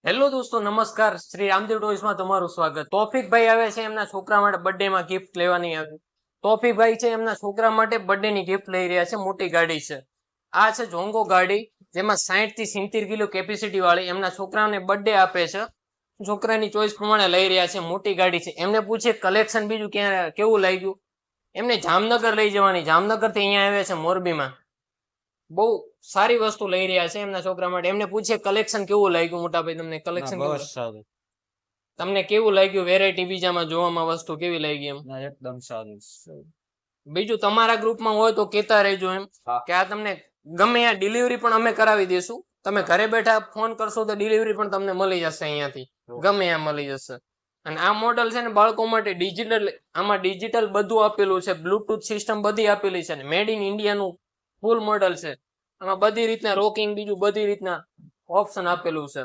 Hello દોસ્તો, નમસ્કાર. શ્રી રામદેવ ટોયસમાં તમારું સ્વાગત. તોફિકભાઈ આવે છે એમના છોકરા માટે બર્થડે માં ગિફ્ટ લેવાની આવી. તોફિકભાઈ છે એમના છોકરા માટે બર્થડે ની ગિફ્ટ લઈ રહ્યા છે. મોટી ગાડી છે. આ છે જોંગો ગાડી, જેમાં 60 થી 70 કિલો કેપેસિટી વાળી. એમના છોકરાને બર્થડે આપે છે. છોકરાની ચોઈસ પ્રમાણે લઈ રહ્યા છે. મોટી ગાડી છે. એમને પૂછે કલેક્શન બીજું ક્યાં કેવું લાગ્યું. એમને જામનગર લઈ જવાની. જામનગર થી અહીંયા આવ્યા છે મોરબીમાં. બહુ સારી વસ્તુ લઈ રહ્યા છે એમના છોકરા માટે. એમને પૂછે કલેક્શન કેવું લાગ્યું. મોટાભાઈ તમને કલેક્શન બહુ સારું. તમને કેવું લાગ્યું? વેરાયટી બીજામાં જોવામાં વસ્તુ કેવી લાગી એમ? એકદમ સારું. બીજું તમારા ગ્રુપમાં હોય તો કેતા રહેજો એમ કે આ તમને ગમે આ ડિલિવરી પણ અમે કરાવી દઈશું. તમે ઘરે બેઠા ફોન કરશો તો ડિલિવરી પણ તમને મળી જશે. અહીંયાથી ગમે આ મળી જશે. અને આ મોડલ છે ને બાળકો માટે ડિજિટલ, આમાં ડિજિટલ બધું આપેલું છે. બ્લુટૂથ સિસ્ટમ બધી આપેલી છે. મેડ ઇન ઇન્ડિયાનું ફૂલ મોડલ છે. આમાં બધી રીતના રોકિંગ બીજું બધી રીતના ઓપ્શન આપેલું છે.